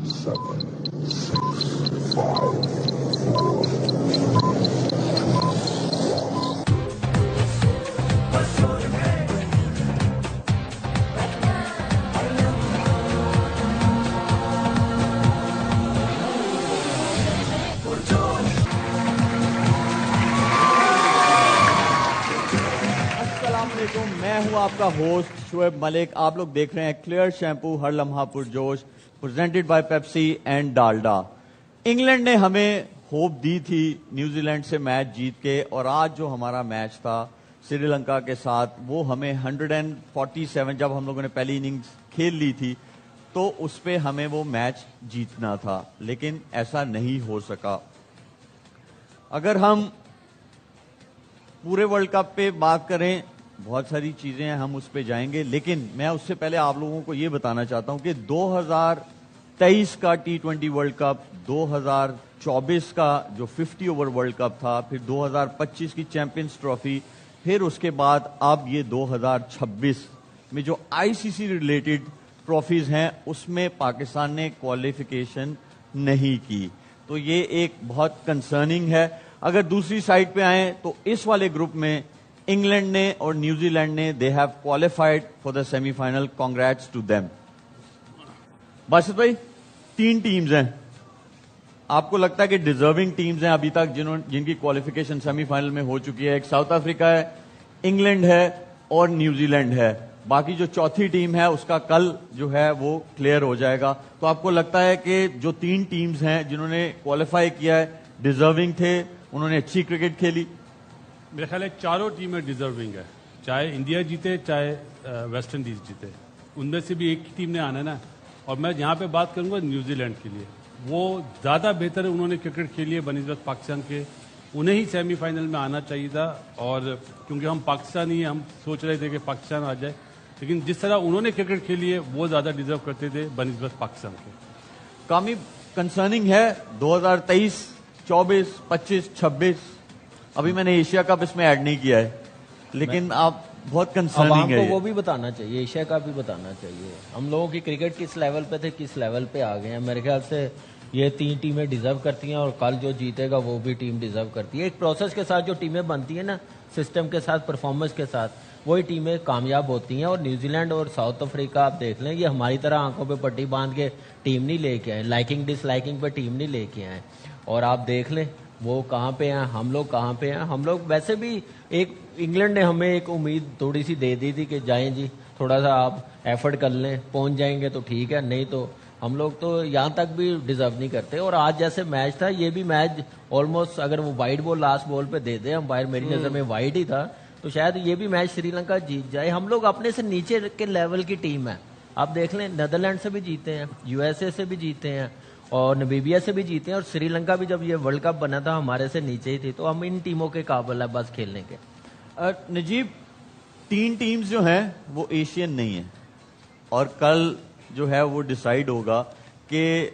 7, 6, میں ہوں آپ کا ہوسٹ شعیب ملک. آپ لوگ دیکھ رہے ہیں کلیئر شیمپو ہر لمحہ پرجوش presented by Pepsi and Dalda. England نے ہمیں ہوپ دی تھی نیوزی لینڈ سے میچ جیت کے, اور آج جو ہمارا میچ تھا سری لنکا کے ساتھ وہ ہمیں 147 جب ہم لوگوں نے پہلی اننگز کھیل لی تھی تو اس پہ ہمیں وہ میچ جیتنا تھا, لیکن ایسا نہیں ہو سکا. اگر ہم پورے ورلڈ کپ پہ بات کریں بہت ساری چیزیں ہیں, ہم اس پہ جائیں گے, لیکن میں اس سے پہلے آپ لوگوں کو یہ بتانا چاہتا ہوں کہ 2023 کا T20 ورلڈ کپ, 2024 کا جو 50 اوور ورلڈ کپ تھا, پھر 2025 کی چیمپئنز ٹرافی, پھر اس کے بعد اب یہ 2026 میں جو آئی سی سی ریلیٹڈ ٹرافیز ہیں اس میں پاکستان نے کوالیفیکیشن نہیں کی, تو یہ ایک بہت کنسرننگ ہے. اگر دوسری سائڈ پہ آئیں تو اس والے گروپ میں انگلینڈ نے اور نیوزی لینڈ نے they have qualified for the semi final. Congrats to them. باسط بھائی 3 ٹیمز ہیں, آپ کو لگتا ہے کہ ڈیزرونگ ٹیمز ہیں ابھی تک جن کی کوالیفیکیشن سیمی فائنل میں ہو چکی ہے؟ ایک ساؤتھ افریقہ ہے, انگلینڈ ہے اور نیوزی لینڈ ہے. باقی جو چوتھی ٹیم ہے اس کا کل جو ہے وہ کلیئر ہو جائے گا. تو آپ کو لگتا ہے کہ جو 3 ٹیمز ہیں جنہوں نے کوالیفائی کیا ہے ڈیزرونگ تھے, انہوں نے اچھی کرکٹ کھیلی؟ میرے خیال ہے چاروں ٹیمیں ڈیزرونگ ہے, چاہے انڈیا جیتے چاہے ویسٹ انڈیز جیتے, ان میں سے بھی ایک ٹیم نے آنا ہے نا. اور میں یہاں پہ بات کروں گا نیوزی لینڈ کے لیے, وہ زیادہ بہتر ہے, انہوں نے کرکٹ کھیلی ہے بنسبت پاکستان کے, انہیں ہی سیمی فائنل میں آنا چاہیے تھا. اور کیونکہ ہم پاکستانی ہیں, ہم سوچ رہے تھے کہ پاکستان آ جائے, لیکن جس طرح انہوں نے کرکٹ کھیلی ہے وہ زیادہ ڈیزرو کرتے تھے بنسبت پاکستان کے. کامی کنسرننگ ہے 2023, 24, 25, 26. ابھی میں نے ایشیا کپ اس میں ایڈ نہیں کیا ہے, لیکن آپ بہت کنسرننگ ہے. وہ بھی بتانا چاہیے, ایشیا کا بھی بتانا چاہیے. ہم لوگوں کی کرکٹ کس لیول پہ تھے, کس لیول پہ آ گئے ہیں. میرے خیال سے یہ 3 ٹیمیں ڈیزرو کرتی ہیں, اور کل جو جیتے گا وہ بھی ٹیم ڈیزرو کرتی ہے. ایک پروسیس کے ساتھ جو ٹیمیں بنتی ہیں نا, سسٹم کے ساتھ, پرفارمنس کے ساتھ, وہی ٹیمیں کامیاب ہوتی ہیں. اور نیوزی لینڈ اور ساؤتھ افریقہ آپ دیکھ لیں, یہ ہماری طرح آنکھوں پہ پٹی باندھ کے ٹیم نہیں لے کے آئے, لائکنگ ڈس لائکنگ پہ ٹیم نہیں لے کے آئے. اور آپ دیکھ لیں وہ کہاں پہ ہیں, ہم لوگ کہاں پہ ہیں. ہم لوگ ویسے بھی ایک انگلینڈ نے ہمیں ایک امید تھوڑی سی دے دی تھی کہ جائیں جی تھوڑا سا آپ ایفرٹ کر لیں, پہنچ جائیں گے تو ٹھیک ہے, نہیں تو ہم لوگ تو یہاں تک بھی ڈیزرو نہیں کرتے. اور آج جیسے میچ تھا, یہ بھی میچ آلموسٹ اگر وہ وائڈ بال لاسٹ بال پہ دے دے امپائر, میری نظر میں وائڈ ہی تھا, تو شاید یہ بھی میچ سری لنکا جیت جائے. ہم لوگ اپنے سے نیچے کے لیول کی ٹیم ہے. آپ دیکھ لیں نیدرلینڈ سے بھی جیتے ہیں, یو ایس اے سے بھی جیتے ہیں, اور نمیبیا سے بھی جیتے ہیں, اور سری لنکا بھی جب یہ ورلڈ کپ بنا تھا ہمارے سے نیچے ہی تھی. تو ہم ان ٹیموں کے قابل ہیں بس کھیلنے کے. نجیب 3 ٹیمز جو ہیں وہ ایشین نہیں ہیں, اور کل جو ہے وہ ڈیسائیڈ ہوگا کہ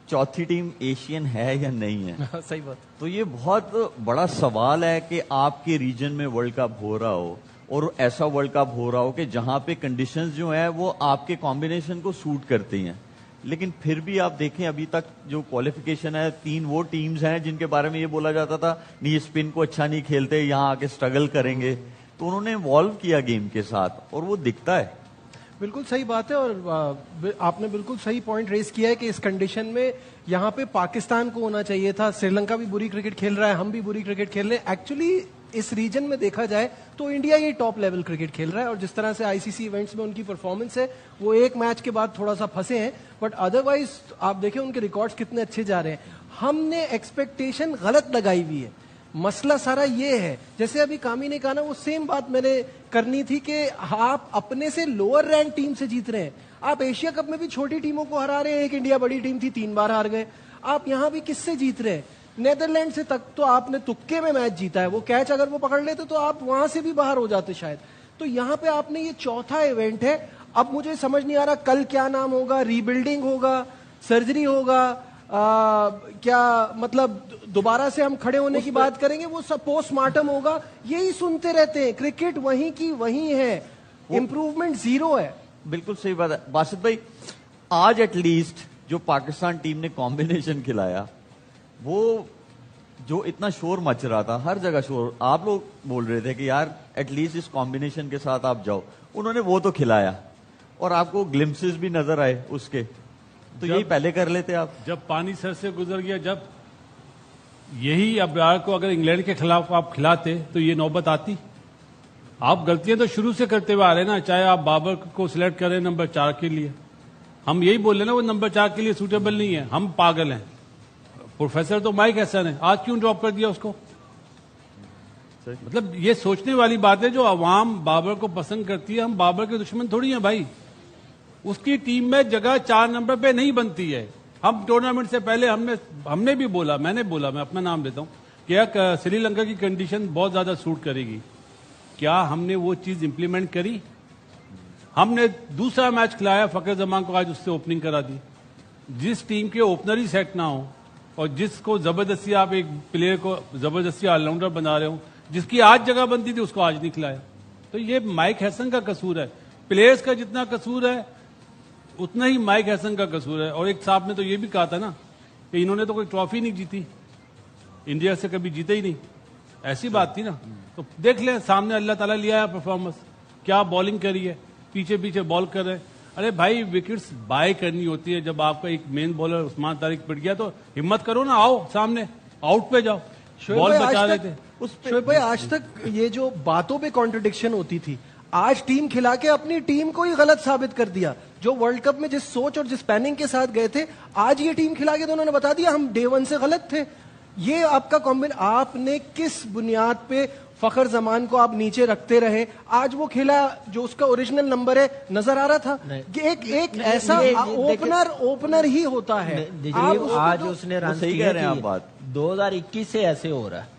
چوتھی ٹیم ایشین ہے یا نہیں ہے. صحیح بات. تو یہ بہت بڑا سوال ہے کہ آپ کے ریجن میں ورلڈ کپ ہو رہا ہو, اور ایسا ورلڈ کپ ہو رہا ہو کہ جہاں پہ کنڈیشنز جو ہیں وہ آپ کے کمبینیشن کو سوٹ کرتی ہیں, لیکن پھر بھی آپ دیکھیں ابھی تک جو کوالیفیکیشن ہے 3 وہ ٹیمز ہیں جن کے بارے میں یہ بولا جاتا تھا نہیں اسپن کو اچھا نہیں کھیلتے, یہاں آ کے اسٹرگل کریں گے, تو انہوں نے انوالو کیا گیم کے ساتھ اور وہ دکھتا ہے. بالکل صحیح بات ہے, اور آپ نے بالکل صحیح پوائنٹ ریز کیا ہے کہ اس کنڈیشن میں یہاں پہ پاکستان کو ہونا چاہیے تھا. سری لنکا بھی بری کرکٹ کھیل رہا ہے, ہم بھی بری کرکٹ کھیل رہے ہیں. ایکچولی اس ریجن میں دیکھا جائے تو انڈیا یہ ٹاپ لیول کرکٹ کھیل رہا ہے, اور جس طرح سے آئی سی سی ایونٹس میں ان کی پرفارمنس ہے وہ ایک میچ کے بعد تھوڑا سا پھنسے ہیں, بٹ ادروائز آپ دیکھیں ان کے ریکارڈز کتنے اچھے جا رہے ہیں. ہم نے ایکسپیکٹیشن غلط لگائی ہوئی ہے. مسئلہ سارا یہ ہے, جیسے ابھی کامی نے کہا نا, وہ سیم بات میں نے کرنی تھی کہ آپ اپنے سے لوور رینک ٹیم سے جیت رہے ہیں. آپ ایشیا کپ میں بھی چھوٹی ٹیموں کو ہرا رہے ہیں, ایک انڈیا بڑی ٹیم تھی 3 بار ہار گئے. آپ یہاں بھی کس سے جیت رہے ہیں؟ نیدرلینڈ سے تک تو آپ نے تکے میں میچ جیتا ہے, وہ کیچ اگر وہ پکڑ لیتے تو آپ وہاں سے بھی باہر ہو جاتے شاید. تو یہاں پہ آپ نے یہ چوتھا ایونٹ ہے. اب مجھے سمجھ نہیں آ رہا کل کیا نام ہوگا, ری بلڈنگ ہوگا, سرجری ہوگا, کیا مطلب دوبارہ سے ہم کھڑے ہونے کی بات کریں گے, وہ سب پوسٹ مارٹم ہوگا. یہی سنتے رہتے ہیں, کرکٹ وہیں کی وہیں ہے, امپروومنٹ 0 ہے. بالکل صحیح بات ہے. باسط بھائی آج ایٹ لیسٹ جو پاکستان ٹیم نے کمبینیشن کھلایا وہ جو اتنا شور مچ رہا تھا, ہر جگہ شور, آپ لوگ بول رہے تھے کہ یار ایٹ لیسٹ اس کمبینیشن کے ساتھ آپ جاؤ, انہوں نے وہ تو کھلایا اور آپ کو گلمسز بھی نظر آئے اس کے, تو یہی پہلے کر لیتے آپ. جب پانی سر سے گزر گیا, جب یہی ابرار کو اگر انگلینڈ کے خلاف آپ کھلاتے تو یہ نوبت آتی. آپ غلطیاں تو شروع سے کرتے ہوئے آ رہے ہیں نا, چاہے آپ بابر کو سلیکٹ کریں نمبر 4 کے لیے, ہم یہی بول رہے ہیں نا وہ نمبر 4 کے لیے سوٹیبل نہیں ہے, ہم پاگل ہیں. پروفیسر تو مائک ہیسن ہے, آج کیوں ڈراپ کر دیا اس کو؟ مطلب یہ سوچنے والی بات ہے. جو عوام بابر کو پسند کرتی ہے, ہم بابر کے دشمن تھوڑی ہیں بھائی. اس کی ٹیم میں جگہ 4 نمبر پہ نہیں بنتی ہے. ہم ٹورنامنٹ سے پہلے ہم نے بھی بولا, میں نے بولا, میں اپنا نام لیتا ہوں کہ سری لنکا کی کنڈیشن بہت زیادہ سوٹ کرے گی. کیا ہم نے وہ چیز امپلیمنٹ کری؟ ہم نے دوسرا میچ کھلایا فخر زمان کو, آج اس سے اوپننگ کرا دی. جس ٹیم کے اوپنر ہی سیٹ نہ ہو اور جس کو زبردستی آپ ایک پلیئر کو زبردستی آل راؤنڈر بنا رہے ہو, جس کی آج جگہ بنتی تھی اس کو آج نہیں کھلایا. تو یہ مائک ہیسن کا قصور ہے. پلیئرز کا جتنا قصور ہے اتنا ہی مائک ہیسن کا قصور ہے. اور ایک صاحب نے تو یہ بھی کہا تھا نا کہ انہوں نے تو کوئی ٹرافی نہیں جیتی, انڈیا سے کبھی جیتے ہی نہیں, ایسی بات تھی نا. تو دیکھ لیں سامنے اللہ تعالیٰ لیا ہے پرفارمنس, کیا بالنگ کری ہے, پیچھے پیچھے بال کر رہے ہیں. ارے بھائی وکٹس بائی کرنی ہوتی ہے. جب آپ کا ایک مین بالر عثمان طارق پٹ گیا تو ہمت کرو نا, آؤ سامنے, آؤٹ پہ جاؤ, بال بچا رہے تھے. شعیب بھائی آج تک یہ جو باتوں پہ کانٹرڈکشن ہوتی تھی, آج ٹیم کھلا کے اپنی ٹیم کو ہی غلط ثابت کر دیا. جو ورلڈ کپ میں جس سوچ اور جس پلاننگ کے ساتھ گئے تھے, آج یہ ٹیم کھلا کے تو انہوں نے بتا دیا ہم ڈے 1 سے غلط تھے. یہ آپ کا آپ نے کس بنیاد پہ فخر زمان کو آپ نیچے رکھتے رہے؟ آج وہ کھیلا جو اس کا اوریجنل نمبر ہے, نظر آ رہا تھا کہ ایک ایسا اوپنر ہی ہوتا ہے. آج اس نے رن کیے تھے, 2021 سے ایسے ہو رہا ہے,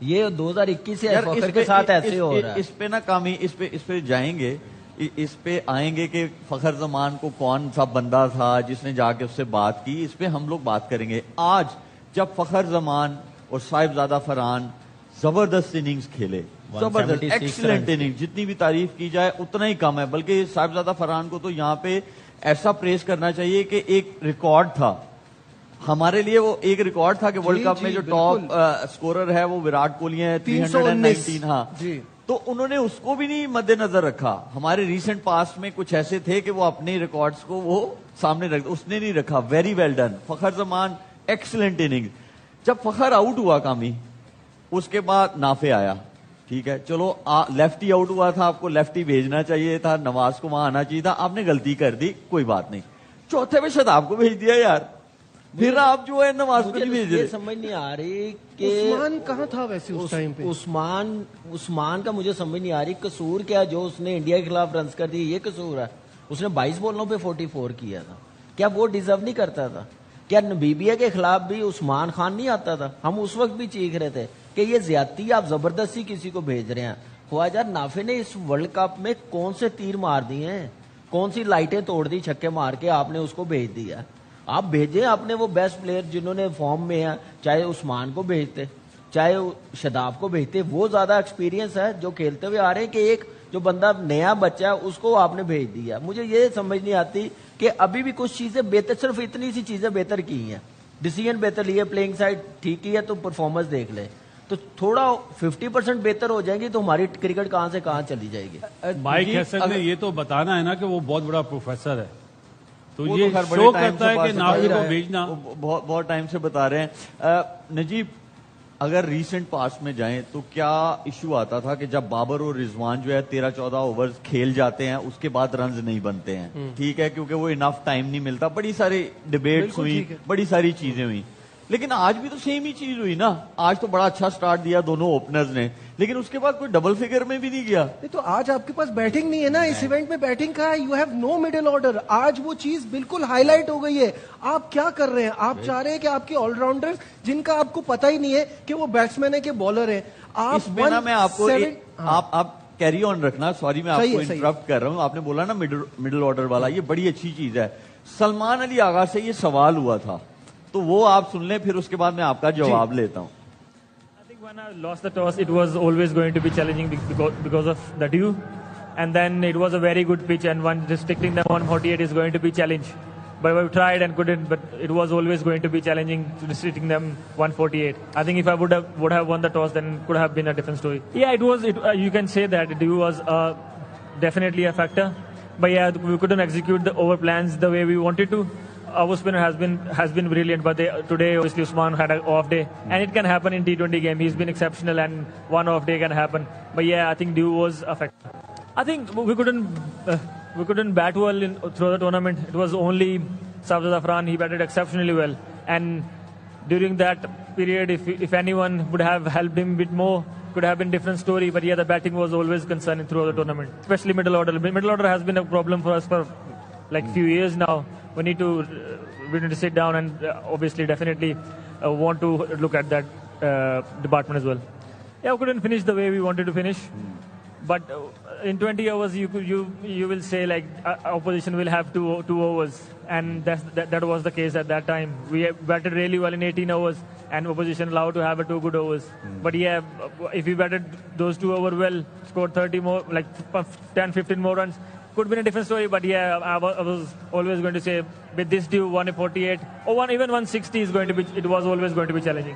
یہ 2021 سے فخر کے ساتھ ایسے ہو رہا ہے. اس پہ نا کامی, اس پہ جائیں گے, اس پہ آئیں گے کہ فخر زمان کو کون سا بندہ تھا جس نے جا کے اس سے بات کی, اس پہ ہم لوگ بات کریں گے. آج جب فخر زمان اور صاحبزادہ فرحان زبردست اننگز کھیلے, زبردست ایکسلنٹ اننگ, جتنی بھی تعریف کی جائے اتنا ہی کم ہے. بلکہ صاحبزادہ فرحان کو تو یہاں پہ ایسا پریس کرنا چاہیے کہ ایک ریکارڈ تھا ہمارے لیے, وہ ایک ریکارڈ تھا کہ ورلڈ کپ میں جو ٹاپ سکورر ہے وہ وراٹ کوہلی ہے 319. ہاں, تو انہوں نے اس کو بھی نہیں مد نظر رکھا. ہمارے ریسنٹ پاسٹ میں کچھ ایسے تھے کہ وہ اپنے ریکارڈز کو وہ سامنے رکھ, اس نے نہیں رکھا. ویری ویل ڈن فخر زمان, ایکسلنٹ اننگ. جب فخر آؤٹ ہوا کامی, اس کے بعد نافع آیا, ٹھیک ہے چلو لیفٹی آؤٹ ہوا تھا, آپ کو لیفٹی بھیجنا چاہیے تھا, نواز کو وہاں آنا چاہیے تھا, آپ نے غلطی کر دی, کوئی بات نہیں. چوتھے پہ شاداب کو بھیج دیا یار, پھر آپ جو ہے نواز کو نہیں بھیج رہے. سمجھ نہیں آ رہی کہ عثمان کہاں تھا ویسے اس ٹائم پہ. عثمان کا مجھے سمجھ نہیں آ رہی قصور کیا, جو اس نے انڈیا کے خلاف رنز کر دی یہ قصور ہے. اس نے 22 بالوں پہ 44 کیا تھا, کیا وہ ڈیزرو نہیں کرتا تھا؟ کیا نبیبیا کے خلاف بھی عثمان خان نہیں آتا تھا؟ ہم اس وقت بھی چیخ رہے تھے کہ یہ زیادتی, آپ زبردستی کسی کو بھیج رہے ہیں. خواجہ نافع نے اس ورلڈ کپ میں کون سے تیر مار دیے ہیں, کون سی لائٹیں توڑ دی چھکے مار کے, آپ نے اس کو بھیج دیا. آپ بھیجیں اپنے وہ بیسٹ پلیئر جنہوں نے فارم میں ہیں, چاہے عثمان کو بھیجتے چاہے شاداب کو بھیجتے, وہ زیادہ ایکسپیرینس ہے جو کھیلتے ہوئے آ رہے ہیں, کہ ایک جو بندہ نیا بچہ ہے اس کو آپ نے بھیج دیا. مجھے یہ سمجھ نہیں آتی کہ ابھی بھی کچھ چیزیں بہتر, صرف اتنی سی چیزیں بہتر کی ہیں, ڈیسیژن بہتر لیے, پلینگ سائڈ ٹھیک کی ہے, تو پرفارمنس دیکھ لیں تو تھوڑا 50% بہتر ہو جائیں گی تو ہماری کرکٹ کہاں سے کہاں چلی جائے گی. مائک ہیسن نے یہ تو بتانا ہے نا کہ وہ بہت بڑا پروفیسر ہے, تو یہ شو کرتا ہے کہ نافع کو بھیجنا. بہت ٹائم سے بتا رہے ہیں. نجیب, اگر ریسنٹ پاسٹ میں جائیں تو کیا ایشو آتا تھا کہ جب بابر اور رضوان جو ہے 13-14 اوورز کھیل جاتے ہیں اس کے بعد رنز نہیں بنتے ہیں, ٹھیک ہے, کیونکہ وہ انف ٹائم نہیں ملتا, بڑی ساری ڈیبیٹس ہوئی, بڑی ساری چیزیں ہوئی. لیکن آج بھی تو سیم ہی چیز ہوئی نا. آج تو بڑا اچھا سٹارٹ دیا دونوں اوپنرز نے, لیکن اس کے بعد کوئی ڈبل فگر میں بھی نہیں گیا. تو آج آپ کے پاس بیٹنگ نہیں ہے نا, اس ایونٹ میں بیٹنگ کا ہے, you have no middle order. آج وہ چیز بالکل ہائی لائٹ ہو گئی ہے. آپ کیا کر رہے ہیں؟ آپ چاہ رہے ہیں کہ آپ کے آل راؤنڈر جن کا آپ کو پتہ ہی نہیں ہے کہ وہ بیٹسمین ہے کہ بالر ہے, اس میں نا میں آپ کو آپ کیری آن رکھنا, سوری میں آپ کو انٹرپٹ کر رہا ہوں. آپ نے بولا نا مڈل آرڈر والا, یہ بڑی اچھی چیز ہے. سلمان علی آغا سے یہ سوال ہوا تھا, تو وہ آپ سن لیں, پھر اس کے بعد میں آپ کا جواب لیتا ہوں. When I lost the toss, it was always going to be challenging because of the dew, and then it was a very good pitch, and one restricting them 148 is going to be challenge. but we tried and couldn't. But it was always going to be challenging, restricting them 148. I think if I would have won the toss, then it could have been a different story. Yeah, it was. You can say that it was definitely a factor. But yeah, we couldn't execute the over plans the way we wanted to. Our spinner has been brilliant, but today obviously Usman had an off day, and it can happen in T20 game. He's been exceptional, and one off day can happen. But yeah, I think Dew was a factor. I think we couldn't bat well through the tournament. It was only Sarfraz Zafran. He batted exceptionally well, and during that period, if anyone would have helped him a bit more, could have been different story. But yeah, the batting was always concerning throughout the tournament, especially middle order. Middle order has been a problem for us for like few years now. We need to sit down and obviously definitely want to look at that department as well. Yeah, we couldn't finish the way we wanted to finish, but in 20 overs you will say like opposition will have two overs, and that was the case at that time. We batted really well in 18 overs, and opposition allowed to have 2 good overs. But yeah, if we batted those 2 overs well, scored 30 more, like 10-15 more runs, could be a different story. But yeah, I was always going to say with this Dew 148 or even 160 is going to be. It was always going to be challenging.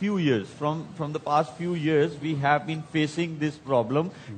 few years from the past few years we have been facing this problem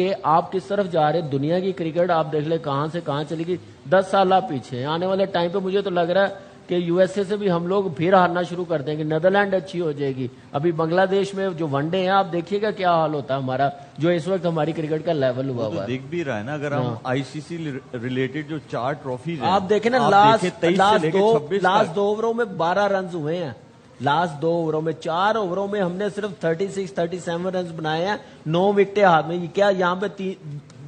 کہ آپ کس طرف جا رہے. دنیا کی cricket آپ دیکھ لیں کہاں سے کہاں چلی گئی. 10 سال آپ پیچھے ہیں. آنے والے ٹائم پہ مجھے تو لگ رہا ہے کہ یو ایس اے سے بھی ہم لوگ پھر ہارنا شروع کر دیں گے. نیدرلینڈ اچھی ہو جائے گی. ابھی بنگلہ دیش میں جو ون ڈے ہیں آپ دیکھیے گا کیا حال ہوتا ہے ہمارا, جو اس وقت ہماری کرکٹ کا لیول ہوا ہوا ہے. دیکھ بھی رہا ہے نا, اگر ہم آئی سی سی ریلیٹڈ جو 4 ٹرافیز ہیں آپ دیکھیں نا, لاسٹ 2 اووروں میں 12 رنز ہوئے ہیں. لاسٹ 2 اووروں میں 4 اووروں میں ہم نے صرف 36-37 رنز بنائے ہیں, 9 وکٹیں ہاتھ میں. کیا یہاں پہ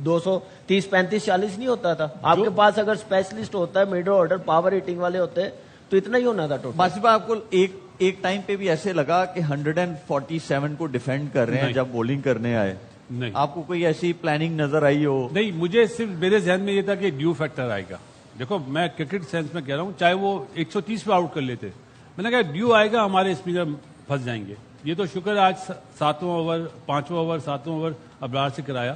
230-35-40 نہیں ہوتا تھا؟ آپ کے پاس اگر اسپیشلسٹ ہوتا ہے, میڈل آرڈر پاور ہیٹنگ والے ہوتے تو اتنا ہی ہونا تھا ٹوٹل. باسط بھائی آپ کو ایک ٹائم پہ بھی ایسے لگا کہ 147 کو ڈیفینڈ کر رہے ہیں جب بولنگ کرنے آئے؟ نہیں. آپ کو کوئی ایسی پلاننگ نظر آئی ہو؟ نہیں, مجھے صرف میرے ذہن میں یہ تھا کہ ڈیو فیکٹر آئے گا. دیکھو میں کرکٹ سینس میں کہہ رہا ہوں, چاہے وہ 130 پہ آؤٹ کر لیتے, میں نے کہا ڈیو آئے گا, ہمارے اسپنر پھنس جائیں گے. یہ تو شکر آج 7واں اوور 5واں اوور 7واں اوور ابرار سے کرایا.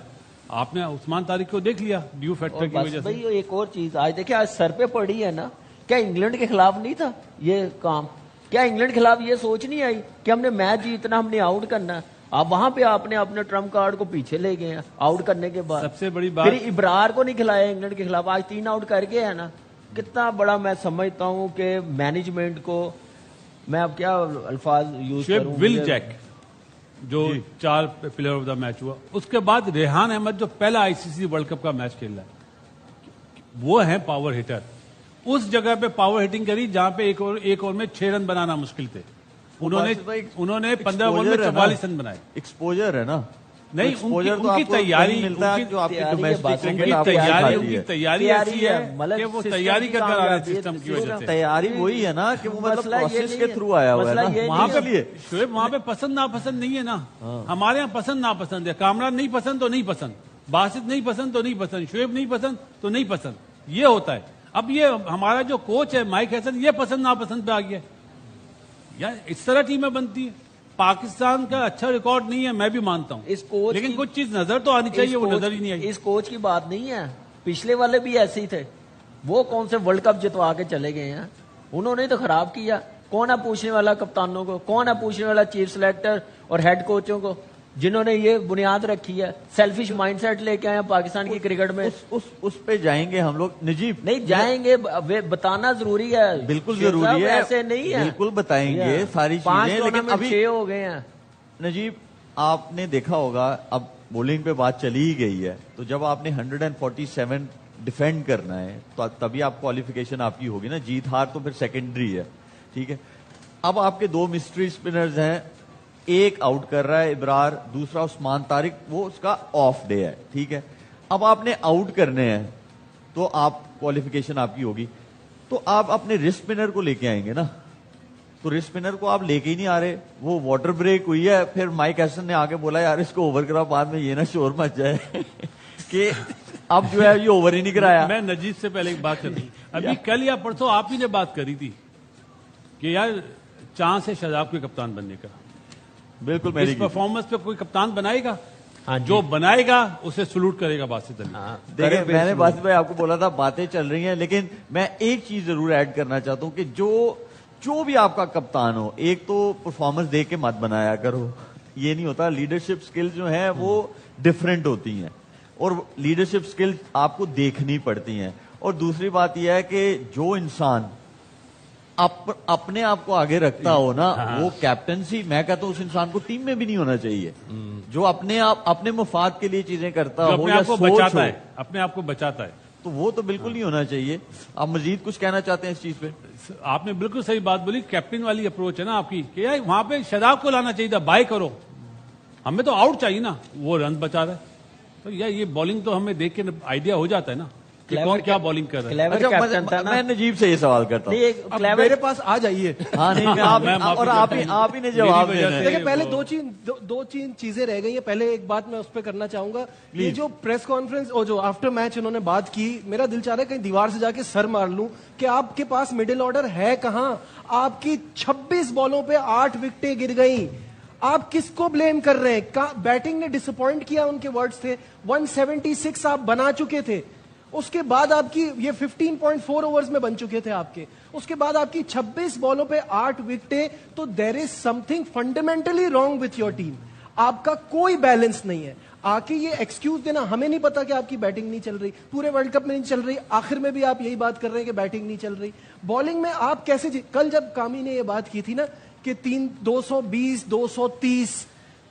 آپ نے عثمان طارق کو دیکھ لیا ڈیو فیکٹر کی وجہ سے. بھائی ایک اور چیز آج دیکھیں, آج سر پہ پڑی ہے نا, کیا انگلینڈ کے خلاف نہیں تھا یہ کام؟ کیا انگلینڈ کے خلاف یہ سوچ نہیں آئی کہ ہم نے میچ جیتنا, ہم نے آؤٹ کرنا؟ آپ وہاں پہ آپ نے اپنے ٹرمپ کارڈ کو پیچھے لے گئے ہیں آؤٹ کرنے کے بعد. سب سے بڑی بات, پھر ابرار کو نہیں کھلایا انگلینڈ کے خلاف, آج 3 آؤٹ کر کے ہے نا. کتنا بڑا میں سمجھتا ہوں کہ مینجمنٹ کو, میں اب کیا الفاظ یوز کروں, ول جیک جو 4 پلیئر آف دا میچ ہوا, اس کے بعد ریحان احمد جو پہلا آئی سی سی ورلڈ کپ کا میچ کھیل رہا ہے, وہ ہیں پاور ہٹر. اس جگہ پہ پاور ہٹنگ کری جہاں پہ ایک اوور میں 6 رن بنانا مشکل تھے. انہوں نے 15 اوور میں 44 رن بنائے. ایکسپوجر ہے نا. نہیں, ان کی تیاری جو آپ کی ڈومیسٹک تیاری ایسی ہے کہ وہ تیاری کر کر آ رہے ہیں سسٹم کی وجہ سے. تیاری وہی ہے نا کہ وہ مطلب پروسیس کے تھرو آیا ہوا ہے نا. وہاں پہ شعیب, وہاں پہ پسند ناپسند نہیں ہے نا. ہمارے یہاں پسند ناپسند ہے. کامران نہیں پسند تو نہیں پسند, باسط نہیں پسند تو نہیں پسند, شعیب نہیں پسند تو نہیں پسند, یہ ہوتا ہے. اب یہ ہمارا جو کوچ ہے مائک ہیسن, یہ پسند ناپسند پہ آ گیا. یار اس طرح ٹیمیں بنتی ہیں. پاکستان کا اچھا ریکارڈ نہیں ہے, میں بھی مانتا ہوں, اس کوچ لیکن کچھ چیز نظر تو آنی چاہیے, وہ نظر ہی نہیں آئی. اس کوچ کی بات نہیں ہے, پچھلے والے بھی ایسے ہی تھے. وہ کون سے ورلڈ کپ جتوا کے چلے گئے ہیں, انہوں نے تو خراب کیا. کون ہے پوچھنے والا کپتانوں کو, کون ہے پوچھنے والا چیف سلیکٹر اور ہیڈ کوچوں کو, جنہوں نے یہ بنیاد رکھی ہے؟ سیلفش مائنڈ سیٹ لے کے آئے پاکستان کی کرکٹ میں. اس پہ جائیں گے ہم لوگ نجیب, نہیں جائیں گے, بتانا ضروری ہے. بالکل ضروری ہے, ایسے نہیں ہے, بالکل بتائیں گے ساری چیزیں, لیکن ابھی 6 ہو گئے ہیں. نجیب آپ نے دیکھا ہوگا, اب بولنگ پہ بات چلی ہی گئی ہے, تو جب آپ نے 147 ڈیفینڈ کرنا ہے تو تبھی آپ کوالیفیکیشن آپ کی ہوگی نا. جیت ہار تو پھر سیکنڈری ہے, ٹھیک ہے. اب آپ کے 2 مسٹری اسپنرز ہیں, ایک آؤٹ کر رہا ہے ابرار, دوسرا عثمان طارق, وہ اس کا آف ڈے ہے, ٹھیک ہے. اب آپ نے آؤٹ کرنے ہیں تو آپ کوالیفیکیشن آپ کی ہوگی, تو آپ اپنے رسٹ اسپنر کو لے کے آئیں گے نا. تو رسٹ اسپنر کو آپ لے کے ہی نہیں آ رہے. وہ واٹر بریک ہوئی ہے, پھر مائک ہیسن نے آ کے بولا یار اس کو اوور کرا, بعد میں یہ نہ شور مچ جائے کہ اب جو ہے یہ اوور ہی نہیں کرایا. میں نجیب سے پہلے ایک بات کر رہی, ابھی کل یا پرسوں آپ ہی نے بات کری تھی کہ یار چانس ہے شاداب کے کپتان بننے کا. بالکل, اس پرفارمنس پہ کوئی کپتان بنائے گا, جو بنائے گا اسے سلوٹ کرے گا باسط علی. دیکھیں میں نے باسط بھائی آپ کو بولا تھا باتیں چل رہی ہیں, لیکن میں ایک چیز ضرور ایڈ کرنا چاہتا ہوں کہ جو بھی آپ کا کپتان ہو, ایک تو پرفارمنس دیکھ کے مت بنایا کرو. یہ نہیں ہوتا. لیڈرشپ سکل جو ہیں وہ ڈفرینٹ ہوتی ہیں, اور لیڈرشپ سکل آپ کو دیکھنی پڑتی ہیں. اور دوسری بات یہ ہے کہ جو انسان اپنے آپ کو آگے رکھتا ہو نا, وہ کیپٹنسی, میں کہتا ہوں اس انسان کو ٹیم میں بھی نہیں ہونا چاہیے. جو اپنے مفاد کے لیے چیزیں کرتا ہو یا سوچ ہو, اپنے آپ کو بچاتا ہے, تو وہ تو بالکل نہیں ہونا چاہیے. آپ مزید کچھ کہنا چاہتے ہیں اس چیز پہ؟ آپ نے بالکل صحیح بات بولی. کیپٹن والی اپروچ ہے نا آپ کی کہ یار وہاں پہ شاداب کو لانا چاہیے تھا, بائی کرو, ہمیں تو آؤٹ چاہیے نا, وہ رن بچا رہا ہے. تو یار یہ بالنگ تو ہمیں دیکھ کے آئیڈیا ہو جاتا ہے نا کہ کون کیا بالنگ کر رہا ہے. میں نجیب سے یہ سوال کرتا ہوں, میرے پاس آ جائیے. ہاں نہیں, اور آپ ہی نے جواب دینا ہے. دیکھیں پہلے دو چیزیں رہ گئی ہیں. پہلے ایک بات میں اس پہ کرنا چاہوں گا, یہ جو پریس کانفرنس اور جو آفٹر میچ انہوں نے بات کی, میرا دل چاہ رہا ہے کہیں دیوار سے جا کے سر مار لوں کہ آپ کے پاس مڈل آرڈر ہے کہاں. آپ کی 26 بالوں پہ 8 وکٹیں گر گئیں. آپ کس کو بلیم کر رہے ہیں؟ بیٹنگ نے ڈس اپوائنٹ کیا, ان کے ورڈز تھے. 176 آپ بنا چکے تھے, اس کے بعد آپ کی یہ 15.4 اوورز میں بن چکے تھے آپ کے, اس کے بعد آپ کی 26 بالوں پہ 8 وکٹیں. تو there is something fundamentally wrong with your team. آپ کا کوئی بیلنس نہیں ہے. آ کے یہ ایکسکیوز دینا, ہمیں نہیں پتا کہ آپ کی بیٹنگ نہیں چل رہی, پورے ورلڈ کپ میں نہیں چل رہی, آخر میں بھی آپ یہی بات کر رہے ہیں کہ بیٹنگ نہیں چل رہی. بالنگ میں آپ کیسے کل جب کامی نے یہ بات کی تھی نا کہ 220 230,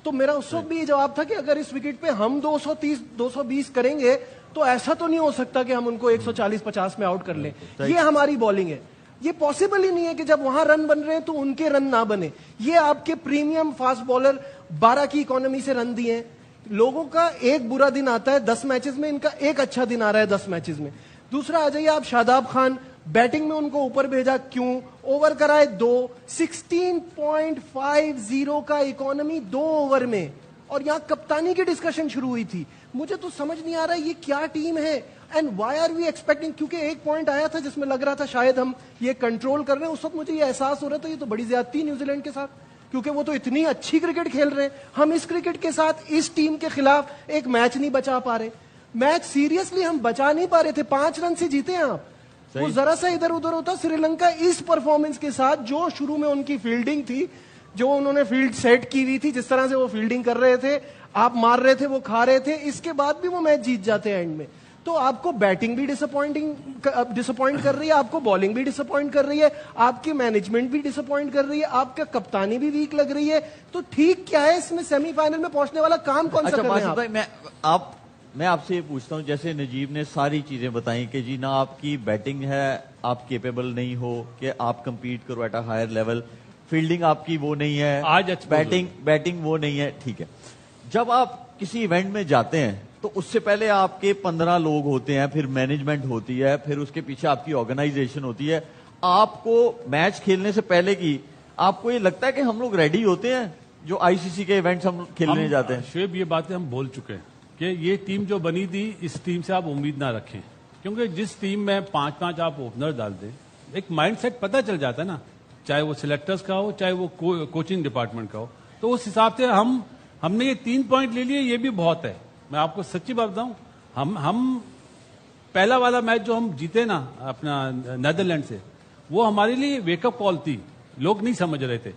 تو میرا اس وقت بھی یہ جواب تھا کہ اگر اس وکٹ پہ ہم 230 220 کریں گے تو ایسا تو نہیں ہو سکتا کہ ہم ان کو 140-50 میں آؤٹ کر لیں. یہ ہماری بالنگ ہے, یہ پاسبل ہی نہیں ہے کہ جب وہاں رن بن رہے ہیں تو ان کے رن نہ بنے. یہ آپ کے پریمیم فاسٹ بالر 12 کی اکانومی سے رن دیے ہیں. لوگوں کا ایک برا دن آتا ہے 10 میچز میں, ان کا ایک اچھا دن آ رہا ہے 10 میچز میں. دوسرا آ جائیے آپ شاداب خان, بیٹنگ میں ان کو اوپر بھیجا کیوں, اوور کرائے 2, 16.50 کا اکانومی 2 اوور میں, اور یہاں کپتانی کی ڈسکشن شروع ہوئی تھی. مجھے تو سمجھ نہیں آ رہا یہ کیا ٹیم ہے, and why are we expecting, کیونکہ ایک پوائنٹ آیا تھا جس میں لگ رہا تھا شاید ہم یہ کنٹرول کر رہے ہیں. اس وقت مجھے یہ احساس ہو رہا تھا یہ تو بڑی زیادتی نیوزی لینڈ کے ساتھ, کیونکہ وہ تو اتنی اچھی کرکٹ کھیل رہے ہیں. ہم اس کرکٹ کے ساتھ اس ٹیم کے خلاف ایک میچ نہیں بچا پا رہے. میچ سیریسلی ہم بچا نہیں پا رہے تھے. 5 رن سے جیتے ہیں آپ. وہ ذرا سا ادھر ادھر ہوتا. سری لنکا اس پرفارمنس کے ساتھ, جو شروع میں ان کی فیلڈنگ تھی, جو انہوں نے فیلڈ سیٹ کی ہوئی تھی, جس طرح سے وہ فیلڈنگ کر رہے تھے, آپ مار رہے تھے وہ کھا رہے تھے, اس کے بعد بھی وہ میچ جیت جاتے ہیں اینڈ میں. تو آپ کو بیٹنگ بھی ڈسپوائنٹ کر رہی ہے, آپ کو بالنگ بھی ڈسپوائنٹ کر رہی ہے, آپ کی مینجمنٹ بھی ڈسپوائنٹ کر رہی ہے, آپ کا کپتانی بھی ویک لگ رہی ہے. تو ٹھیک کیا ہے اس میں سیمی فائنل میں پہنچنے والا کام کون سا کر رہے ہیں آپ؟ میں آپ سے یہ پوچھتا ہوں, جیسے نجیب نے ساری چیزیں بتائیں کہ جی نہ آپ کی بیٹنگ ہے, آپ کیپیبل نہیں ہو کہ آپ کمپیٹ کرو at a higher level, fielding آپ کی وہ نہیں ہے, آج بیٹنگ وہ نہیں ہے, ٹھیک ہے. جب آپ کسی ایونٹ میں جاتے ہیں تو اس سے پہلے آپ کے 15 لوگ ہوتے ہیں, پھر مینجمنٹ ہوتی ہے, پھر اس کے پیچھے آپ کی آرگنائزیشن ہوتی ہے. آپ کو میچ کھیلنے سے پہلے کی آپ کو یہ لگتا ہے کہ ہم لوگ ریڈی ہوتے ہیں جو آئی سی سی کے ایونٹس ہم کھیلنے جاتے ہیں؟ شعیب, یہ باتیں ہم بول چکے ہیں کہ یہ ٹیم جو بنی تھی, اس ٹیم سے آپ امید نہ رکھیں, کیونکہ جس ٹیم میں 5 آپ اوپنر ڈال دیں, ایک مائنڈ سیٹ پتہ چل جاتا ہے نا, چاہے وہ سلیکٹرز کا ہو چاہے وہ کوچنگ ڈپارٹمنٹ کا ہو. تو اس حساب سے ہم نے یہ 3 پوائنٹ لے لیے, یہ بھی بہت ہے. میں آپ کو سچی بات بتاؤں, ہم پہلا والا میچ جو ہم جیتے نا اپنا نیدرلینڈ سے, وہ ہمارے لیے ویک اپ کال تھی. لوگ نہیں سمجھ رہے تھے,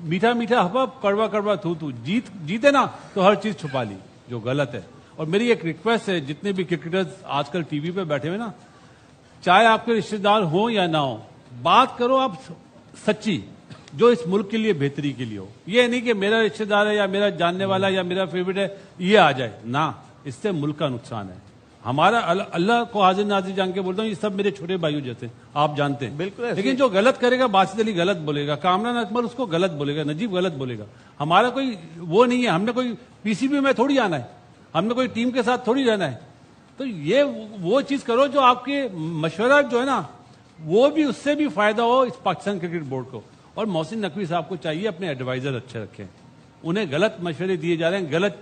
میٹھا میٹھا ہوا, کڑوا کڑوا تھو, جیتے نا تو ہر چیز چھپا لی, جو غلط ہے. اور میری ایک ریکویسٹ ہے, جتنے بھی کرکٹرز آج کل ٹی وی پہ بیٹھے ہوئے نا, چاہے آپ کے رشتے دار ہوں یا نہ ہو, بات کرو آپ سچی, جو اس ملک کے لیے بہتری کے لیے ہو. یہ نہیں کہ میرا رشتے دار ہے یا میرا جاننے والا یا میرا فیوریٹ ہے یہ آ جائے, نہ, اس سے ملک کا نقصان ہے. ہمارا اللہ کو حاضر ناظر جان کے بولتا ہوں, یہ سب میرے چھوٹے بھائیوں جیسے, آپ جانتے ہیں. بالکل. لیکن جو غلط کرے گا, باسط علی غلط بولے گا, کامران اکمل اس کو غلط بولے گا, نجیب غلط بولے گا. ہمارا کوئی وہ نہیں ہے, ہم نے کوئی پی سی بی میں تھوڑی آنا ہے, ہم نے کوئی ٹیم کے ساتھ تھوڑی رہنا ہے. تو یہ وہ چیز کرو جو آپ کے مشورہ جو ہے نا, وہ بھی اس سے بھی فائدہ ہو اس پاکستان کرکٹ بورڈ کو. اور محسن نقوی صاحب کو چاہیے اپنے ایڈوائزر اچھے رکھیں. انہیں غلط مشورے دیے جا رہے ہیں, غلط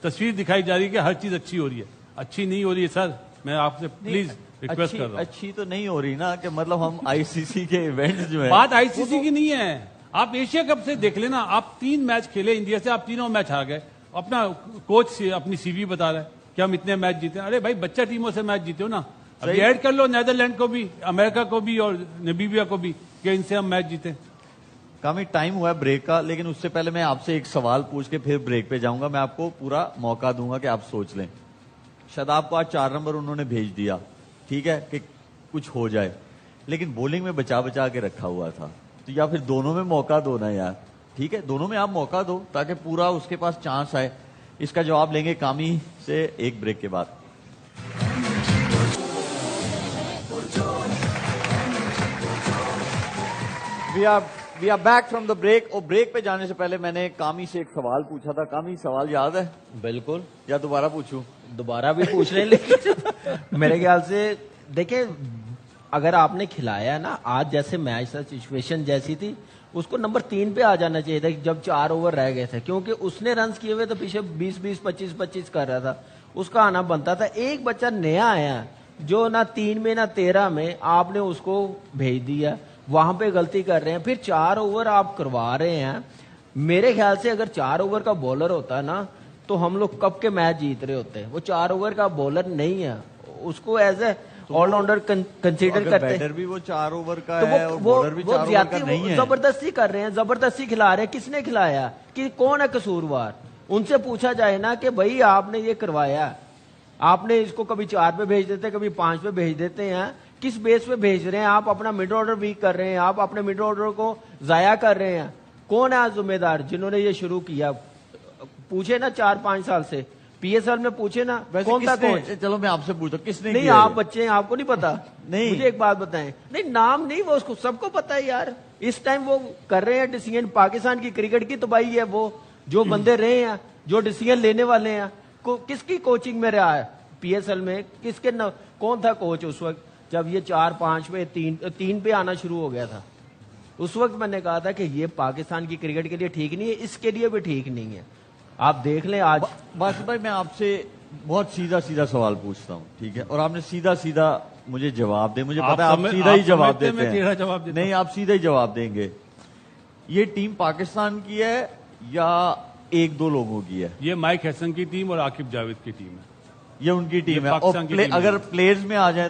تصویر دکھائی جا رہی ہے کہ ہر چیز اچھی ہو رہی ہے. اچھی نہیں ہو رہی ہے سر, میں آپ سے پلیز ریکویسٹ کر رہا ہوں. اچھی تو نہیں ہو رہی نا, کہ مطلب ہم آئی سی سی کے ایونٹ جو ہے, بات آئی سی سی کی نہیں ہے. آپ ایشیا کپ سے دیکھ لینا, آپ 3 میچ کھیلے انڈیا سے, آپ تینوں میچ ہار گئے. اپنا کوچ اپنی سی وی بتا رہا ہے کہ ہم اتنے میچ جیتے ہیں. ارے بھائی, بچہ ٹیموں سے میچ جیتے ہو نا, ابھی ایڈ کر لو نیدرلینڈ کو بھی, امریکہ کو بھی اور نمیبیا کو بھی, کہ ان سے ہم میچ جیتے. کافی ٹائم ہوا ہے بریک کا, لیکن اس سے پہلے میں آپ سے ایک سوال پوچھ کے پھر بریک پہ جاؤں گا. میں آپ کو پورا موقع دوں گا کہ آپ سوچ لیں. شاداب کو آج 4 نمبر انہوں نے بھیج دیا, ٹھیک ہے کہ کچھ ہو جائے, لیکن بولنگ میں بچا کے رکھا ہوا تھا. تو یا پھر دونوں میں موقع دو نا یار, ٹھیک ہے, دونوں میں آپ موقع دو تاکہ پورا اس کے پاس چانس آئے. اس کا جواب لیں گے کامی سے ایک بریک کے بعد. We are back from the break. اور بریک پہ جانے سے پہلے میں نے کامی سے ایک سوال پوچھا تھا. کامی, سوال یاد ہے؟ بالکل. یا دوبارہ پوچھوں؟ دوبارہ بھی پوچھ رہے ہیں, لیکن میرے خیال سے دیکھیں, اگر آپ نے کھلایا نا آج, جیسے میچ تھا, سچویشن جیسی تھی, اس کو نمبر 3 پہ آ جانا چاہیے تھا جب 4 اوور رہ گئے تھے, کیونکہ اس نے رنز کیے ہوئے تو پیچھے 20 25 کر رہا تھا, اس کا آنا بنتا تھا. ایک بچہ نیا آیا جو نہ 3 میں نہ 13 میں, آپ نے اس کو بھیج دیا, وہاں پہ غلطی کر رہے ہیں. پھر 4 اوور آپ کروا رہے ہیں. میرے خیال سے اگر 4 اوور کا بولر ہوتا نا تو ہم لوگ کب کے میچ جیت رہے ہوتے. وہ 4 اوور کا بولر نہیں ہے, اس کو as a all rounder consider کرتے ہیں. بیٹر بھی وہ 4 اوور کا ہے اور بولر بھی 4 اوور کا نہیں ہے. زبردستی کر رہے ہیں, زبردستی کھلا رہے ہیں. کس نے کھلایا, کہ کون ہے قصوروار؟ ان سے پوچھا جائے نا کہ بھائی آپ نے یہ کروایا ہے, آپ نے اس کو کبھی 4 پہ بھیج دیتے, کبھی 5 پہ بھیج دیتے ہیں, کس بیس پہ بھیج رہے ہیں آپ؟ اپنا مڈ آرڈر ویک کر رہے ہیں, آپ اپنے مڈ آرڈر کو ضائع کر رہے ہیں. کون ہے آج ذمہ دار جنہوں نے یہ شروع کیا؟ پوچھے نا 4-5 سال سے, پی ایس ایل میں پوچھے نا کون تھا کوچ؟ چلو میں آپ سے پوچھتا ہوں کس نے نہیں کیا آپ یہ؟ بچے ہیں, آپ کو نہیں پتا. نہیں. مجھے ایک بات بتائیں, نہیں نام نہیں, وہ اس کو سب کو پتا ہے یار. اس ٹائم وہ کر رہے ہیں ڈیسیژن, پاکستان کی کرکٹ کی تباہی ہے. وہ جو بندے رہے ہیں, جو ڈیسیژن لینے والے ہیں, کس کی کوچنگ میں رہا ہے پی ایس ایل میں؟ کس کے کون تھا کوچ اس وقت جب یہ 4-5 پہ 3 پہ آنا شروع ہو گیا تھا؟ اس وقت میں نے کہا تھا کہ یہ پاکستان کی کرکٹ کے لیے ٹھیک نہیں ہے, اس کے لیے بھی ٹھیک نہیں ہے. آپ دیکھ لیں آج. باسط بھائی میں آپ سے بہت سیدھا سوال پوچھتا ہوں, ٹھیک ہے, اور آپ نے سیدھا مجھے جواب دے. مجھے پتا ہے آپ سیدھا ہی جواب دیتے میں ٹیڑھا جواب ہیں. دیتا نہیں, آپ سیدھا ہی جواب دیں گے. یہ ٹیم پاکستان کی ہے یا 1-2 لوگوں کی ہے؟ یہ مائک حسن کی ٹیم اور عاقب جاوید کی ٹیم ہے. یہ ان کی ٹیم یہ ہے. اور پاکستان کی ٹیم ہے. اگر پلیئرز میں آ جائیں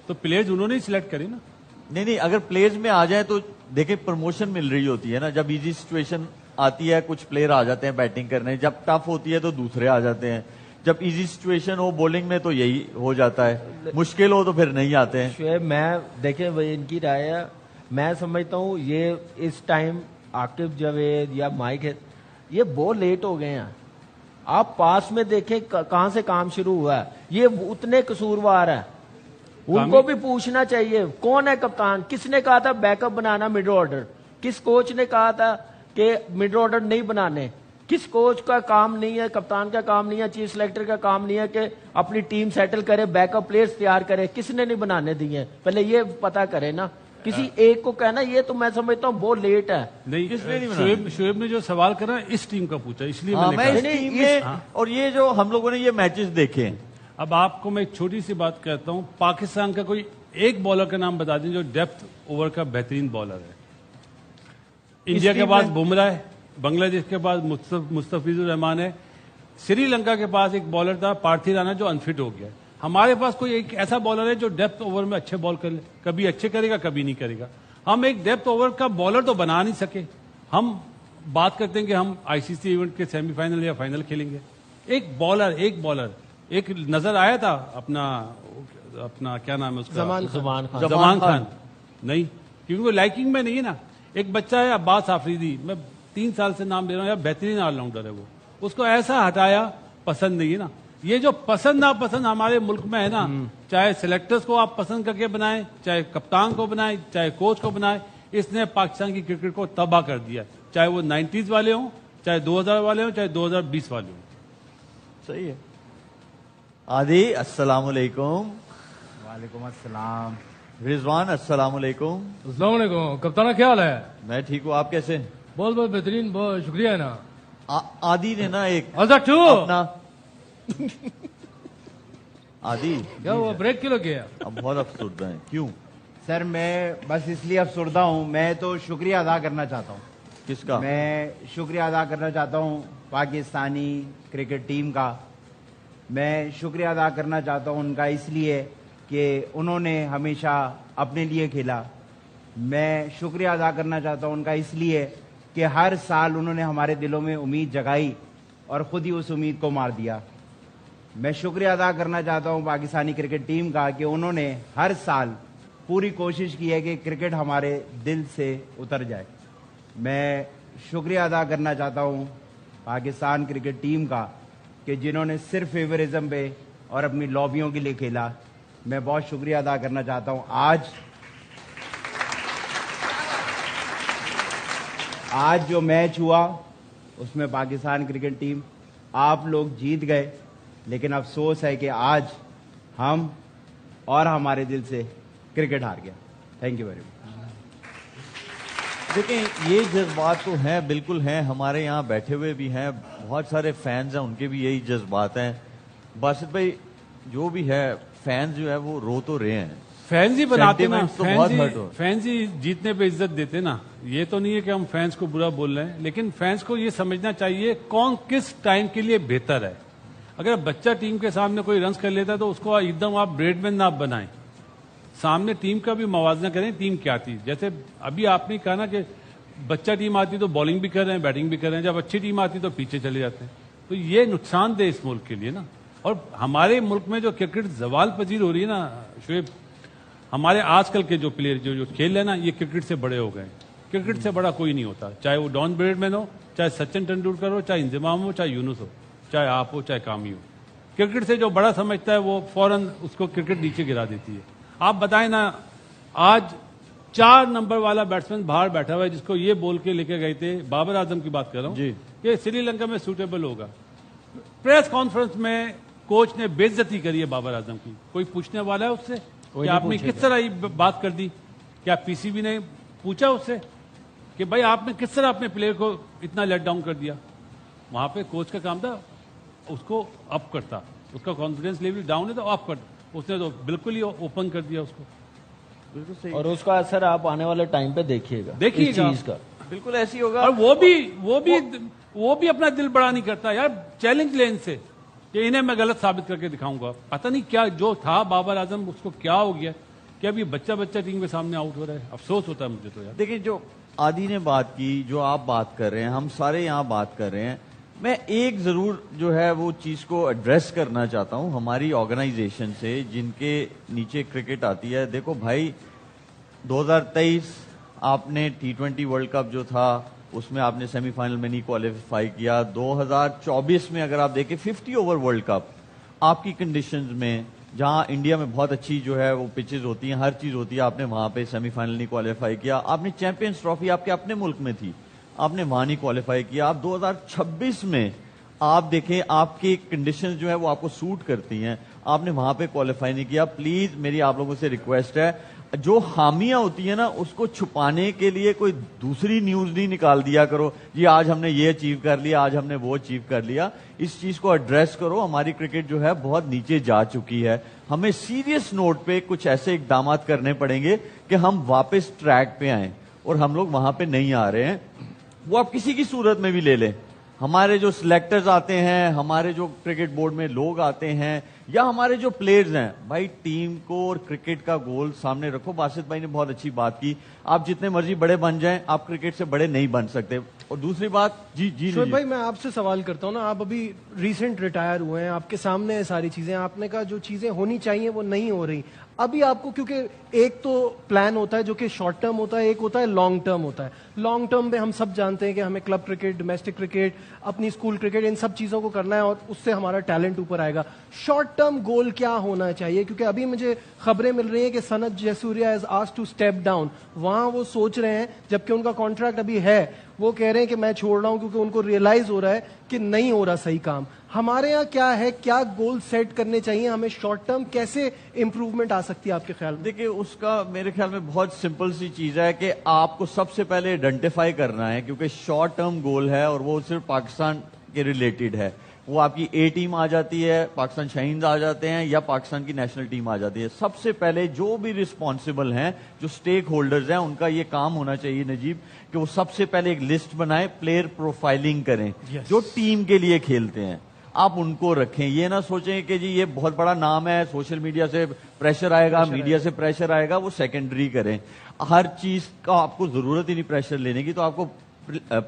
تو پلیئرز انہوں نے ہی سلیکٹ کرے نا. نہیں, اگر پلیئرز میں آ جائیں تو دیکھیں پروموشن مل رہی ہوتی ہے نا. جب ایزی سچویشن آتی ہے کچھ پلیئر آ جاتے ہیں بیٹنگ کرنے, جب ٹف ہوتی ہے تو دوسرے آ جاتے ہیں. جب ایزی سچویشن ہو بولنگ میں تو یہی ہو جاتا ہے, مشکل ہو تو پھر نہیں آتے ہیں. شعیب میں دیکھیں ان کی رائے ہے, میں سمجھتا ہوں یہ اس ٹائم عاقب جاوید یا مائک یہ بہت لیٹ ہو گئے ہیں. آپ پاس میں دیکھیں کہاں سے کام شروع ہوا ہے, یہ اتنے قصوروار ہیں. ان کو بھی پوچھنا چاہیے کون ہے کپتان. کس نے کہا تھا بیک اپ بنانا مڈ آرڈر؟ کس کوچ نے کہا تھا کہ مڈ آرڈر نہیں بنانے؟ کس کوچ کا کام نہیں ہے, کپتان کا کام نہیں ہے, چیف سلیکٹر کا کام نہیں ہے کہ اپنی ٹیم سیٹل کرے, بیک اپ پلیئرز تیار کرے؟ کس نے نہیں بنانے دیے؟ پہلے یہ پتا کرے نا. کسی ایک کو کہنا یہ تو میں سمجھتا ہوں بہت لیٹ ہے. نہیں, شعیب نے جو سوال کرا اس ٹیم کا پوچھا, اس لیے میں اس نے ٹیم میں, اور یہ جو ہم لوگوں نے یہ میچز دیکھے ہیں. اب آپ کو میں ایک چھوٹی سی بات کہتا ہوں, پاکستان کا کوئی ایک بالر کا نام بتا دیں جو ڈیپتھ اوور کا بہترین بالر ہے. انڈیا کے پاس بمراہ ہے, بنگلہ دیش کے پاس مستفیض الرحمان ہے, سری لنکا کے پاس ایک بالر تھا پارتھی رانا جو انفٹ ہو گیا. ہمارے پاس کوئی ایک ایسا بالر ہے جو ڈیپتھ اوور میں اچھے بال کر لے, کبھی اچھے کرے گا کبھی نہیں کرے گا. ہم ایک ڈیپتھ اوور کا بالر تو بنا نہیں سکے. ہم بات کرتے ہیں کہ ہم آئی سی سی ایونٹ کے سیمی فائنل یا فائنل کھیلیں گے. ایک بالر ایک نظر آیا تھا اپنا کیا نام ہے اس کا, زمان خان. نہیں, کیونکہ وہ لائکنگ میں نہیں ہے نا. ایک بچہ ہے عباس آفریدی, میں 3 سال سے نام دے رہا ہوں یار, بہترین آل راؤنڈر ہے وہ. اس کو ایسا ہٹایا, پسند نہیں ہے نا. یہ جو پسند ناپسند ہمارے ملک میں ہے نا, چاہے سلیکٹرز کو آپ پسند کر کے بنائیں, چاہے کپتان کو بنائیں, چاہے کوچ کو بنائیں, اس نے پاکستان کی کرکٹ کو تباہ کر دیا. چاہے وہ 90s والے ہوں, چاہے 2000 والے ہوں, چاہے 2020 والے ہوں. صحیح ہے. عادی السلام علیکم. وعلیکم السلام. رضوان السلام علیکم. السلام علیکم. کپتان کیا حال ہے؟ میں ٹھیک ہوں, آپ کیسے؟ بہت بہت بہترین, بہت شکریہ ہے نا. عادی نے نا ایک اپنا عادی کیا ہوا, بریک کیوں لگ گیا؟ اب بہت افسردہ ہیں. کیوں سر میں بس اس لیے افسردہ ہوں, میں تو شکریہ ادا کرنا چاہتا ہوں. کس کا؟ میں شکریہ ادا کرنا چاہتا ہوں پاکستانی کرکٹ ٹیم کا. میں شکریہ ادا کرنا چاہتا ہوں ان کا اس لیے کہ انہوں نے ہمیشہ اپنے لیے کھیلا. میں شکریہ ادا کرنا چاہتا ہوں ان کا اس لیے کہ ہر سال انہوں نے ہمارے دلوں میں امید جگائی اور خود ہی اس امید کو مار دیا. میں شکریہ ادا کرنا چاہتا ہوں پاکستانی کرکٹ ٹیم کا کہ انہوں نے ہر سال پوری کوشش کی ہے کہ کرکٹ ہمارے دل سے اتر جائے. میں شکریہ ادا کرنا چاہتا ہوں پاکستان کرکٹ ٹیم کا کہ جنہوں نے صرف فیورزم پہ اور اپنی لابیوں کے لیے کھیلا. میں بہت شکریہ ادا کرنا چاہتا ہوں. آج جو میچ ہوا اس میں پاکستان کرکٹ ٹیم آپ لوگ جیت گئے, لیکن افسوس ہے کہ آج ہم اور ہمارے دل سے کرکٹ ہار گیا. Thank you very much. دیکھیں یہ جذبات تو ہیں, بالکل ہیں, ہمارے یہاں بیٹھے ہوئے بھی ہیں, بہت سارے فینز ہیں, ان کے بھی یہی جذبات ہیں. باسط بھائی جو بھی ہے, فینز جو ہے وہ رو تو رہے ہیں. فینز ہی بناتے نا, Sentiments تو بہت hurt ہو. فینز ہی جیتنے پہ عزت دیتے نا. یہ تو نہیں ہے کہ ہم فینز کو برا بول رہے ہیں, لیکن فینز کو یہ سمجھنا چاہیے کون کس ٹائم کے لیے بہتر ہے. اگر بچہ ٹیم کے سامنے کوئی رنز کر لیتا ہے تو اس کو ایک دم آپ بریڈ مین نہ بنائیں, سامنے ٹیم کا بھی موازنہ کریں, ٹیم کیا تھی. جیسے ابھی آپ نے کہا نا کہ بچہ ٹیم آتی تو بالنگ بھی کر رہے ہیں, بیٹنگ بھی کر رہے ہیں, جب اچھی ٹیم آتی تو پیچھے چلے جاتے ہیں. تو یہ نقصان دہ اس ملک کے لیے نا. اور ہمارے ملک میں جو کرکٹ زوال پذیر ہو رہی ہے نا شعیب, ہمارے آج کل کے جو پلیئر جو کھیل رہے ہیں نا, یہ کرکٹ سے بڑے ہو گئے. کرکٹ سے بڑا کوئی نہیں ہوتا, چاہے وہ ڈان بریڈمین ہو, چاہے سچن ٹنڈولکر ہو, چاہے انضمام ہو, چاہے یونس ہو, چاہے آپ ہو, چاہے کامی ہو. کرکٹ سے جو بڑا سمجھتا ہے وہ فوراً اس کو کرکٹ نیچے گرا دیتی ہے. آپ بتائیں نا, آج 4 نمبر والا بیٹسمین باہر بیٹھا ہوا ہے جس کو یہ بول کے لے کے گئے تھے, بابر اعظم کی بات کر رہا ہوں, کہ سری لنکا میں سوٹیبل ہوگا. پریس کانفرنس میں کوچ نے بے عزتی کری ہے بابر اعظم کی. کوئی پوچھنے والا ہے اس سے کہ آپ نے کس طرح یہ بات کر دی؟ کیا پی سی بی نے پوچھا اس سے کہ بھائی آپ نے کس طرح اپنے پلیئر کو اتنا لیٹ ڈاؤن کر دیا؟ وہاں پہ کوچ کا کام تھا اس کو اپ کرتا, اس کا کانفیڈینس لیول ڈاؤن ہے تو اپ کرتا. اس نے تو بالکل ہی اوپن کر دیا اس کو. اور اس کا اثر آپ آنے والے ٹائم پہ دیکھیے گا, دیکھیے اس گا چیز کا بالکل ایسی ہوگا. اور وہ بھی اپنا دل بڑا نہیں کرتا یار. چیلنج لے ان سے کہ انہیں میں غلط ثابت کر کے دکھاؤں گا. پتہ نہیں کیا جو تھا بابر اعظم, اس کو کیا ہو گیا کہ اب یہ بچہ ٹیم کے سامنے آؤٹ ہو رہا ہے. افسوس ہوتا ہے مجھے تو یار. دیکھیں, جو عادی نے بات کی, جو آپ بات کر رہے ہیں, ہم سارے یہاں بات کر رہے ہیں, میں ایک ضرور جو ہے وہ چیز کو ایڈریس کرنا چاہتا ہوں ہماری آرگنائزیشن سے جن کے نیچے کرکٹ آتی ہے. دیکھو بھائی, 2023 آپ نے T20 ورلڈ کپ جو تھا اس میں آپ نے سیمی فائنل میں نہیں کوالیفائی کیا. 2024 میں اگر آپ دیکھیں 50 اوور ورلڈ کپ آپ کی کنڈیشنز میں, جہاں انڈیا میں بہت اچھی جو ہے وہ پچز ہوتی ہیں, ہر چیز ہوتی ہے, آپ نے وہاں پہ سیمی فائنل نہیں کوالیفائی کیا. آپ نے چیمپئنز ٹرافی آپ کے اپنے ملک میں تھی, آپ نے وہاں نہیں کوالیفائی کیا. آپ 2026 میں آپ دیکھیں آپ کی کنڈیشنز جو ہے وہ آپ کو سوٹ کرتی ہیں, آپ نے وہاں پہ کوالیفائی نہیں کیا. پلیز میری آپ لوگوں سے ریکویسٹ ہے, جو خامیاں ہوتی ہیں نا اس کو چھپانے کے لیے کوئی دوسری نیوز نہیں نکال دیا کرو جی آج ہم نے یہ اچیو کر لیا, آج ہم نے وہ اچیو کر لیا. اس چیز کو ایڈریس کرو. ہماری کرکٹ جو ہے بہت نیچے جا چکی ہے. ہمیں سیریس نوٹ پہ کچھ ایسے اقدامات کرنے پڑیں گے کہ ہم واپس ٹریک پہ آئیں, اور ہم لوگ وہاں پہ نہیں آ رہے ہیں. وہ آپ کسی کی صورت میں بھی لے لیں, ہمارے جو سلیکٹرز آتے ہیں, ہمارے جو کرکٹ بورڈ میں لوگ آتے ہیں, یا ہمارے جو پلیئرز ہیں, بھائی ٹیم کو اور کرکٹ کا گول سامنے رکھو. باسط بھائی نے بہت اچھی بات کی, آپ جتنے مرضی بڑے بن جائیں آپ کرکٹ سے بڑے نہیں بن سکتے. اور دوسری بات, شعیب بھائی میں آپ سے سوال کرتا ہوں نا, آپ ابھی ریسنٹ ریٹائر ہوئے ہیں, آپ کے سامنے ساری چیزیں, آپ نے کہا جو چیزیں ہونی چاہیے وہ نہیں ہو رہی. ابھی آپ کو, کیونکہ ایک تو پلان ہوتا ہے جو کہ شارٹ ٹرم ہوتا ہے, ایک ہوتا ہے لانگ ٹرم ہوتا ہے. لانگ ٹرم میں ہم سب جانتے ہیں کہ ہمیں کلب کرکٹ, ڈومیسٹک کرکٹ, اپنی اسکول کرکٹ, ان سب چیزوں کو کرنا ہے اور اس سے ہمارا ٹیلنٹ اوپر آئے گا. شارٹ ٹرم گول کیا ہونا چاہیے؟ کیونکہ ابھی مجھے خبریں مل رہی ہیں کہ سنت جیسوریا از آسکڈ ٹو اسٹیپ ڈاؤن. وہاں وہ سوچ رہے ہیں, جبکہ ان کا کانٹریکٹ ابھی ہے, وہ کہہ رہے ہیں کہ میں چھوڑ رہا ہوں کیونکہ ان کو ریئلائز ہو رہا ہے کہ نہیں ہو رہا صحیح کام. ہمارے یہاں کیا ہے, کیا گول سیٹ کرنے چاہیے ہمیں شارٹ ٹرم, کیسے امپروومنٹ آ سکتی ہے آپ کے خیال میں؟ دیکھیں, اس کا میرے خیال میں بہت سمپل سی چیز ہے کہ آپ کو سب سے پہلے آئیڈینٹیفائی کرنا ہے, کیونکہ شارٹ ٹرم گول ہے اور وہ صرف پاکستان کے ریلیٹڈ ہے. وہ آپ کی اے ٹیم آ جاتی ہے, پاکستان شاہینز آ جاتے ہیں, یا پاکستان کی نیشنل ٹیم آ جاتی ہے. سب سے پہلے جو بھی رسپانسبل ہیں, جو سٹیک ہولڈرز ہیں, ان کا یہ کام ہونا چاہیے نجیب, کہ وہ سب سے پہلے ایک لسٹ بنائیں, پلیئر پروفائلنگ کریں جو ٹیم کے لیے کھیلتے ہیں, آپ ان کو رکھیں. یہ نہ سوچیں کہ جی یہ بہت بڑا نام ہے, سوشل میڈیا سے پریشر آئے گا, میڈیا سے پریشر آئے گا, وہ سیکنڈری کریں. ہر چیز کا آپ کو ضرورت ہی نہیں پریشر لینے کی, تو آپ کو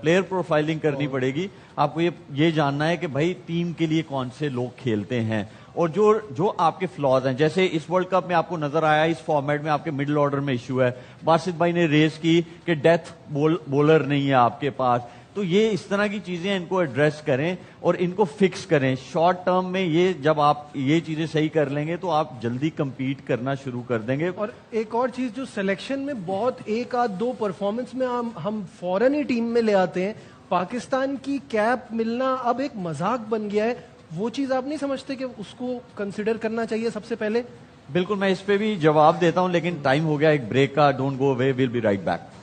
پلیئر پروفائلنگ کرنی پڑے گی. آپ کو یہ جاننا ہے کہ بھائی ٹیم کے لیے کون سے لوگ کھیلتے ہیں, اور جو آپ کے فلاز ہیں. جیسے اس ورلڈ کپ میں آپ کو نظر آیا, اس فارمیٹ میں آپ کے مڈل آرڈر میں ایشو ہے. باسط بھائی نے ریز کی کہ ڈیتھ بولر نہیں ہے آپ کے پاس. تو یہ اس طرح کی چیزیں ان کو ایڈریس کریں اور ان کو فکس کریں. شارٹ ٹرم میں یہ جب آپ یہ چیزیں صحیح کر لیں گے تو آپ جلدی کمپیٹ کرنا شروع کر دیں گے. اور ایک اور چیز, جو سلیکشن میں بہت 1-2 پرفارمنس میں ہم فوراً ہی ٹیم میں لے آتے ہیں, پاکستان کی کیپ ملنا اب ایک مذاق بن گیا ہے. وہ چیز آپ نہیں سمجھتے کہ اس کو کنسیڈر کرنا چاہیے سب سے پہلے؟ بالکل, میں اس پہ بھی جواب دیتا ہوں, لیکن ٹائم ہو گیا ایک بریک کا. Don't go away, we'll be right back.